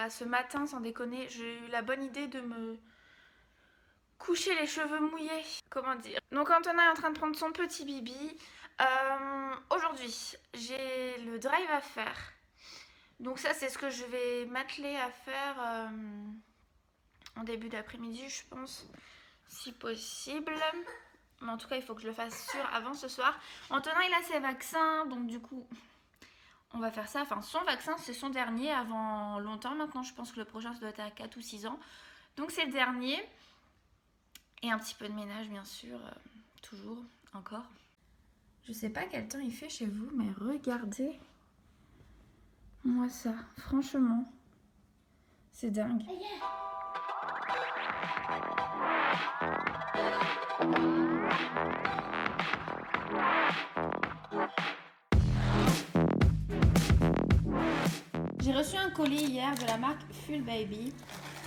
là, ce matin, sans déconner, j'ai eu la bonne idée de me coucher les cheveux mouillés. Comment dire? Donc Antonin est en train de prendre son petit bibi. Aujourd'hui, j'ai le drive à faire. Donc ça, c'est ce que je vais m'atteler à faire en début d'après-midi, je pense, si possible. Mais en tout cas, il faut que je le fasse avant ce soir. Antonin, il a ses vaccins, donc du coup, on va faire ça. Enfin, son vaccin, c'est son dernier avant longtemps. Maintenant, je pense que le prochain, ça doit être à 4 ou 6 ans. Donc c'est le dernier. Et un petit peu de ménage, bien sûr. Toujours, encore. Je sais pas quel temps il fait chez vous, mais regardez. Moi ça, franchement. C'est dingue. J'ai reçu un colis hier de la marque Full Baby.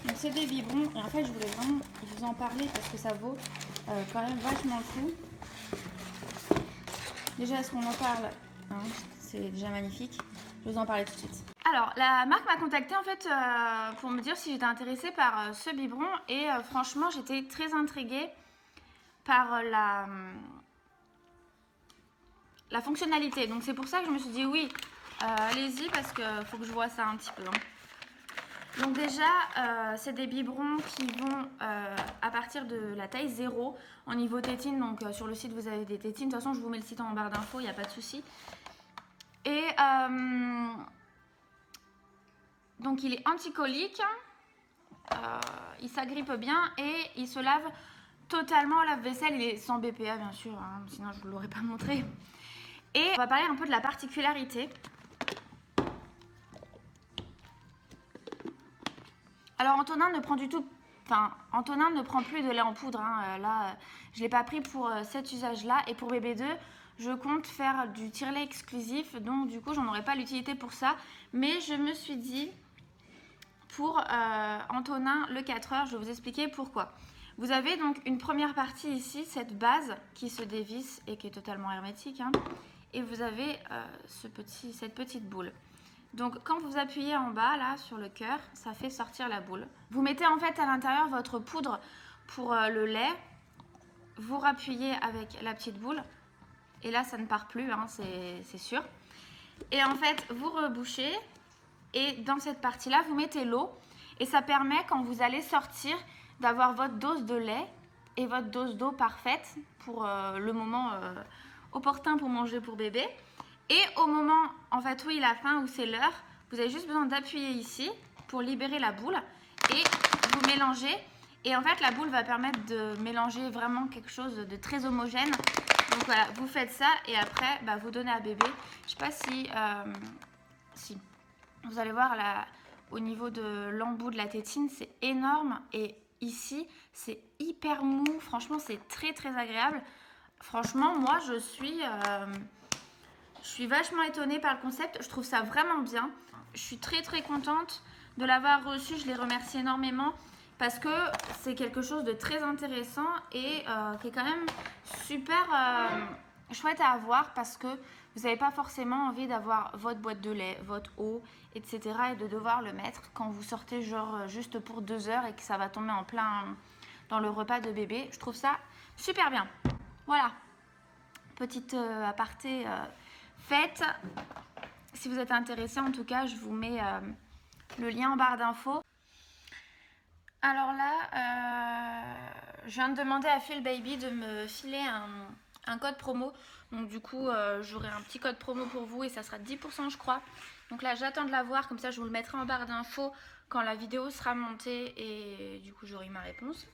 Donc c'est des biberons et en fait je voulais vraiment vous en parler parce que ça vaut quand même vachement le coup. Déjà est-ce qu'on en parle hein, c'est déjà magnifique. Je vais vous en parler tout de suite. Alors la marque m'a contactée en fait pour me dire si j'étais intéressée par ce biberon et franchement j'étais très intriguée par la fonctionnalité. Donc c'est pour ça que je me suis dit oui, allez-y parce qu'il faut que je vois ça un petit peu. Hein. Donc déjà, c'est des biberons qui vont à partir de la taille 0 en niveau tétine. Donc sur le site, vous avez des tétines. De toute façon, je vous mets le site en barre d'infos, il n'y a pas de souci. Et donc il est anticolique, il s'agrippe bien et il se lave totalement au lave-vaisselle. Il est sans BPA bien sûr, hein, sinon je ne vous l'aurais pas montré. Et on va parler un peu de la particularité. Alors Antonin ne prend du tout, Antonin ne prend plus de lait en poudre. Hein. Là, je ne l'ai pas pris pour cet usage-là. Et pour bébé 2, je compte faire du tire-lait exclusif. Donc du coup, j'en aurai pas l'utilité pour ça. Mais je me suis dit, pour Antonin, le 4 heures, je vais vous expliquer pourquoi. Vous avez donc une première partie ici, cette base qui se dévisse et qui est totalement hermétique. Hein. Et vous avez cette petite boule. Donc quand vous appuyez en bas là sur le cœur, ça fait sortir la boule. Vous mettez en fait à l'intérieur votre poudre pour le lait. Vous rappuyez avec la petite boule. Et là ça ne part plus, hein, c'est sûr. Et en fait vous rebouchez. Et dans cette partie là vous mettez l'eau. Et ça permet quand vous allez sortir d'avoir votre dose de lait et votre dose d'eau parfaite pour le moment opportun pour manger pour bébé. Et au moment en fait où il a faim, où c'est l'heure, vous avez juste besoin d'appuyer ici pour libérer la boule et vous mélangez. Et en fait la boule va permettre de mélanger vraiment quelque chose de très homogène. Donc voilà, vous faites ça et après vous donnez à bébé. Je sais pas si vous allez voir là, au niveau de l'embout de la tétine, c'est énorme. Et ici, c'est hyper mou. Franchement, c'est très très agréable. Franchement, moi je suis vachement étonnée par le concept, je trouve ça vraiment bien. Je suis très très contente de l'avoir reçu, je les remercie énormément parce que c'est quelque chose de très intéressant et qui est quand même super chouette à avoir parce que vous n'avez pas forcément envie d'avoir votre boîte de lait, votre eau, etc. et de devoir le mettre quand vous sortez genre juste pour 2 heures et que ça va tomber en plein dans le repas de bébé. Je trouve ça super bien. Voilà, petite aparté faite. Si vous êtes intéressé, en tout cas, je vous mets le lien en barre d'infos. Alors là, je viens de demander à Full Baby de me filer un code promo. Donc du coup, j'aurai un petit code promo pour vous et ça sera 10% je crois. Donc là, j'attends de l'avoir, comme ça je vous le mettrai en barre d'infos quand la vidéo sera montée et du coup j'aurai ma réponse.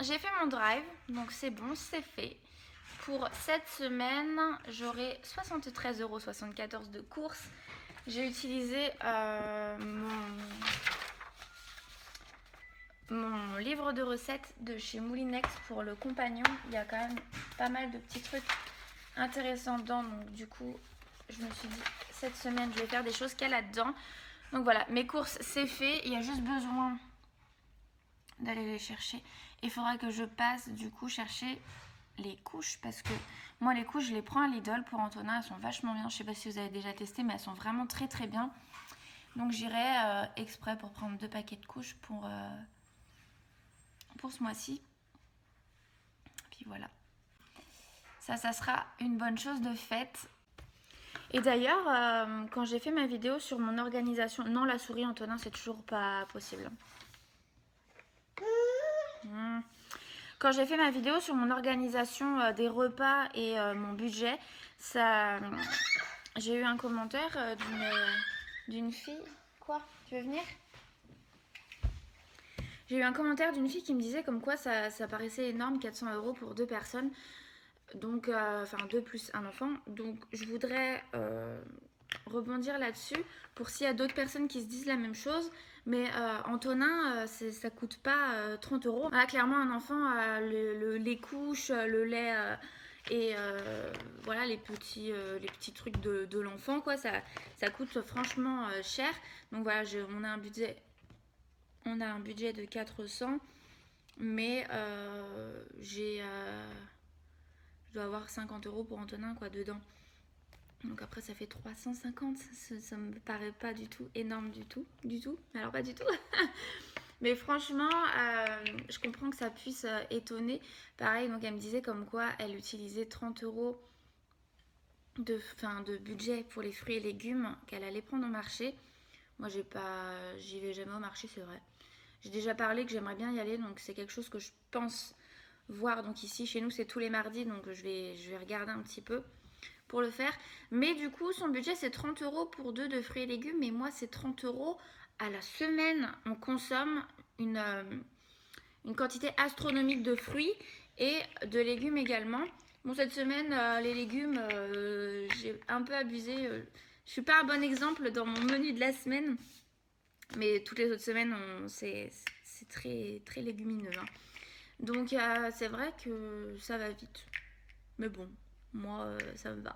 J'ai fait mon drive, donc c'est bon, c'est fait. Pour cette semaine, j'aurai 73,74 € de courses. J'ai utilisé mon livre de recettes de chez Moulinex pour le compagnon. Il y a quand même pas mal de petits trucs intéressants dedans. Donc du coup, je me suis dit, cette semaine, je vais faire des choses qu'il y a là-dedans. Donc voilà, mes courses, c'est fait. Il y a juste besoin d'aller les chercher. Il faudra que je passe du coup chercher les couches parce que moi les couches je les prends à Lidl pour Antonin, elles sont vachement bien. Je sais pas si vous avez déjà testé mais elles sont vraiment très très bien. Donc j'irai exprès pour prendre 2 paquets de couches pour ce mois-ci. Puis voilà. Ça sera une bonne chose de faite. Et d'ailleurs, quand j'ai fait ma vidéo sur mon organisation... Non, la souris, Antonin, c'est toujours pas possible. Quand j'ai fait ma vidéo sur mon organisation des repas et mon budget, j'ai eu un commentaire d'une fille. Quoi? Tu veux venir? J'ai eu un commentaire d'une fille qui me disait comme quoi ça paraissait énorme, 400 € pour 2 personnes. Donc, enfin 2 plus un enfant. Donc je voudrais rebondir là-dessus pour s'il y a d'autres personnes qui se disent la même chose. Mais Antonin, ça coûte pas 30 €. Voilà, clairement un enfant, les couches, le lait et voilà les petits trucs de l'enfant, quoi. Ça coûte franchement cher. Donc voilà, on a un budget de 400, mais je dois avoir 50 € pour Antonin, quoi, dedans. Donc après ça fait 350, ça me paraît pas du tout énorme du tout, alors pas du tout. Mais franchement, je comprends que ça puisse étonner. Pareil, donc elle me disait comme quoi elle utilisait 30 € de budget pour les fruits et légumes qu'elle allait prendre au marché. Moi j'y vais jamais au marché, c'est vrai. J'ai déjà parlé que j'aimerais bien y aller, donc c'est quelque chose que je pense voir. Donc ici chez nous c'est tous les mardis, donc je vais regarder un petit peu pour le faire. Mais du coup son budget c'est 30 € pour 2 de fruits et légumes, mais moi c'est 30 € à la semaine. On consomme une quantité astronomique de fruits et de légumes également. Bon, cette semaine les légumes j'ai un peu abusé, je suis pas un bon exemple dans mon menu de la semaine, mais toutes les autres semaines c'est très, très légumineux, hein. Donc c'est vrai que ça va vite, mais bon, moi ça me va.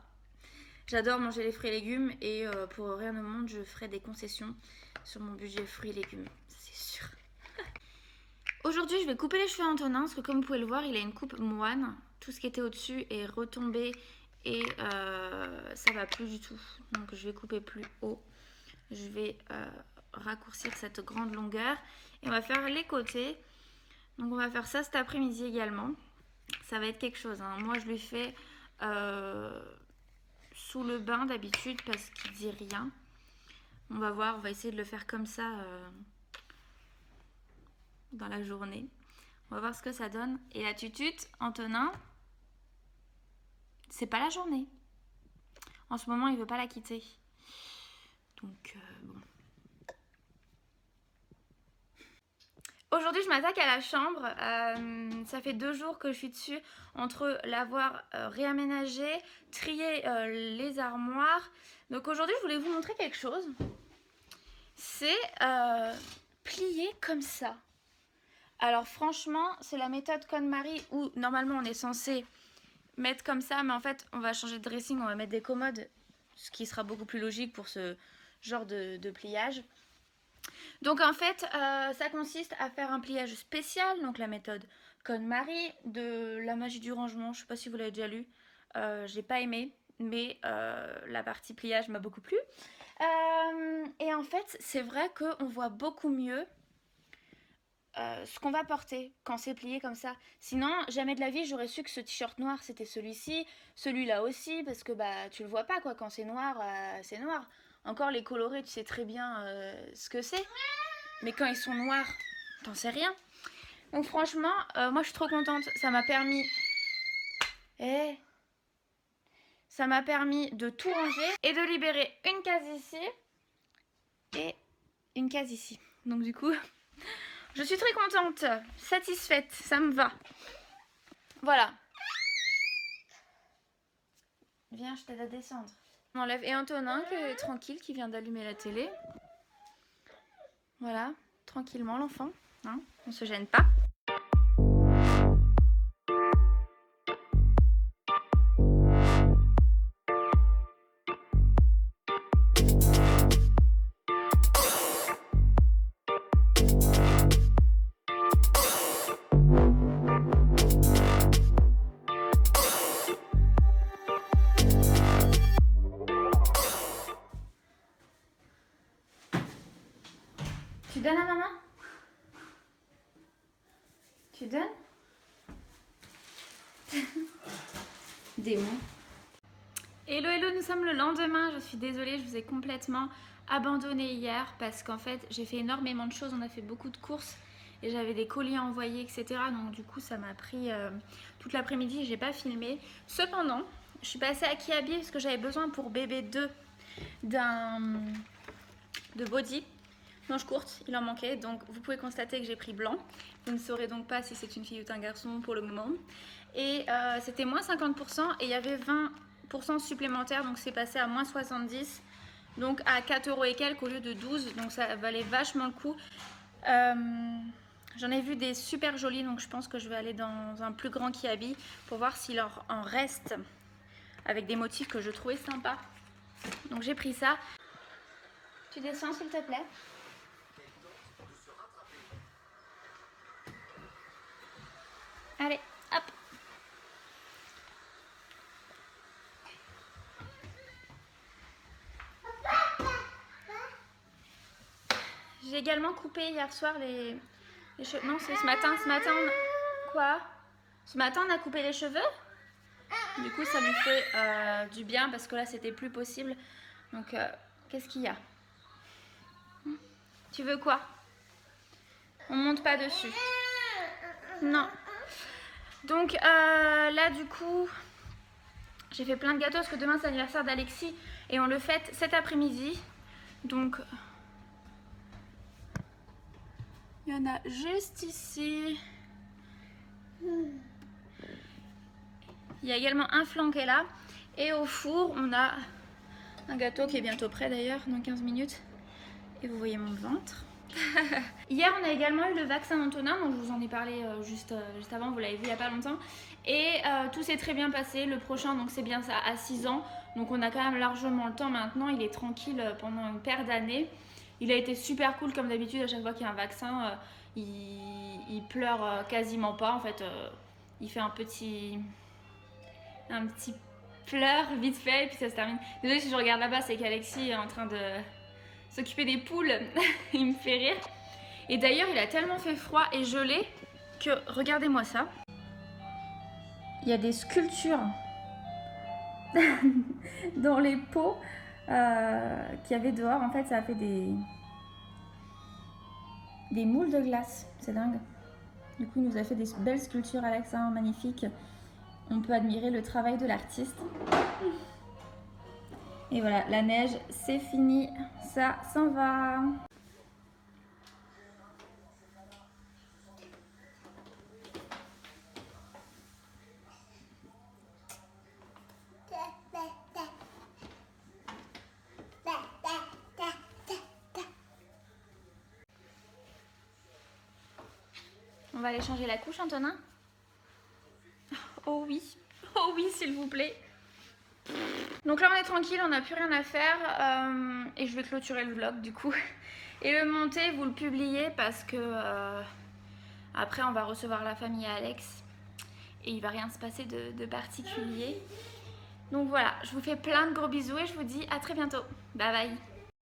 J'adore manger les fruits et légumes et pour rien au monde je ferai des concessions sur mon budget fruits et légumes, c'est sûr. Aujourd'hui je vais couper les cheveux à Antonin parce que comme vous pouvez le voir il a une coupe moine. Tout ce qui était au-dessus est retombé et ça va plus du tout. Donc je vais couper plus haut. Je vais raccourcir cette grande longueur et on va faire les côtés. Donc on va faire ça cet après-midi également. Ça va être quelque chose, hein. Moi je lui fais sous le bain d'habitude parce qu'il dit rien. On va voir, on va essayer de le faire comme ça dans la journée. On va voir ce que ça donne. Et la tutute, Antonin, c'est pas la journée. En ce moment il veut pas la quitter. Donc bon. Aujourd'hui je m'attaque à la chambre. Ça fait 2 jours que je suis dessus, entre l'avoir réaménagé, trier les armoires. Donc aujourd'hui je voulais vous montrer quelque chose. C'est plier comme ça. Alors franchement c'est la méthode KonMari où normalement on est censé mettre comme ça, mais en fait on va changer de dressing, on va mettre des commodes, ce qui sera beaucoup plus logique pour ce genre de pliage. Donc en fait ça consiste à faire un pliage spécial, donc la méthode KonMari de la magie du rangement. Je sais pas si vous l'avez déjà lu, j'ai pas aimé, mais la partie pliage m'a beaucoup plu. Et en fait c'est vrai qu'on voit beaucoup mieux ce qu'on va porter quand c'est plié comme ça. Sinon jamais de la vie j'aurais su que ce t-shirt noir c'était celui-ci, celui-là aussi, parce que bah tu le vois pas, quoi. Quand c'est noir, c'est noir. Encore les colorés tu sais très bien ce que c'est, mais quand ils sont noirs t'en sais rien. Donc franchement moi je suis trop contente. Ça m'a permis ça m'a permis de tout ranger et de libérer une case ici et une case ici. Donc du coup je suis très contente, satisfaite, ça me va. Voilà. Viens, je t'aide à descendre. On enlève. Et Antonin qui est tranquille, qui vient d'allumer la télé. Voilà, tranquillement l'enfant, hein, on se gêne pas. Tu donnes? Démon. Hello, hello, nous sommes le lendemain. Je suis désolée, je vous ai complètement abandonné hier parce qu'en fait, j'ai fait énormément de choses. On a fait beaucoup de courses et j'avais des colis à envoyer, etc. Donc du coup, ça m'a pris toute l'après-midi. J'ai pas filmé. Cependant, je suis passée à Kiabi parce que j'avais besoin pour bébé 2 de body. Manche courte, il en manquait, donc vous pouvez constater que j'ai pris blanc. Vous ne saurez donc pas si c'est une fille ou un garçon pour le moment. Et c'était moins 50% et il y avait 20% supplémentaires, donc c'est passé à moins 70, donc à 4 € et quelques au lieu de 12, donc ça valait vachement le coup. J'en ai vu des super jolis, donc je pense que je vais aller dans un plus grand Kiabi pour voir s'il leur en reste avec des motifs que je trouvais sympas. Donc j'ai pris ça. Tu descends s'il te plaît? Allez, hop. J'ai également coupé hier soir les cheveux. Non, c'est ce matin. Quoi? Ce matin, on a coupé les cheveux. Du coup, ça lui fait du bien parce que là, c'était plus possible. Donc, qu'est-ce qu'il y a? Tu veux quoi? On monte pas dessus. Non. Donc, là, du coup, j'ai fait plein de gâteaux parce que demain, c'est l'anniversaire d'Alexis et on le fête cet après-midi. Donc, il y en a juste ici. Il y a également un flan qui est là. Et au four, on a un gâteau qui est bientôt prêt d'ailleurs, dans 15 minutes. Et vous voyez mon ventre. Hier, on a également eu le vaccin Antonin, donc je vous en ai parlé juste avant, vous l'avez vu il n'y a pas longtemps. Et tout s'est très bien passé. Le prochain, donc c'est bien ça, à 6 ans. Donc on a quand même largement le temps maintenant. Il est tranquille pendant une paire d'années. Il a été super cool comme d'habitude. À chaque fois qu'il y a un vaccin, il pleure quasiment pas. En fait, il fait un petit pleur vite fait et puis ça se termine. Désolée si je regarde là-bas, c'est qu'Alexis est en train de s'occuper des poules. Il me fait rire. Et d'ailleurs, il a tellement fait froid et gelé que, regardez-moi ça. Il y a des sculptures dans les pots qu'il y avait dehors. En fait, ça a fait des moules de glace. C'est dingue. Du coup, il nous a fait des belles sculptures, Alex, hein, magnifiques. On peut admirer le travail de l'artiste. Et voilà, la neige, c'est fini. Ça s'en va. On va aller changer la couche, Antonin? Oh oui, oh oui, s'il vous plaît. Donc là, on est tranquille, on n'a plus rien à faire. Et je vais clôturer le vlog, du coup. Et le monter, vous le publiez parce que... après, on va recevoir la famille à Alex. Et il va rien se passer de particulier. Donc voilà, je vous fais plein de gros bisous et je vous dis à très bientôt. Bye bye.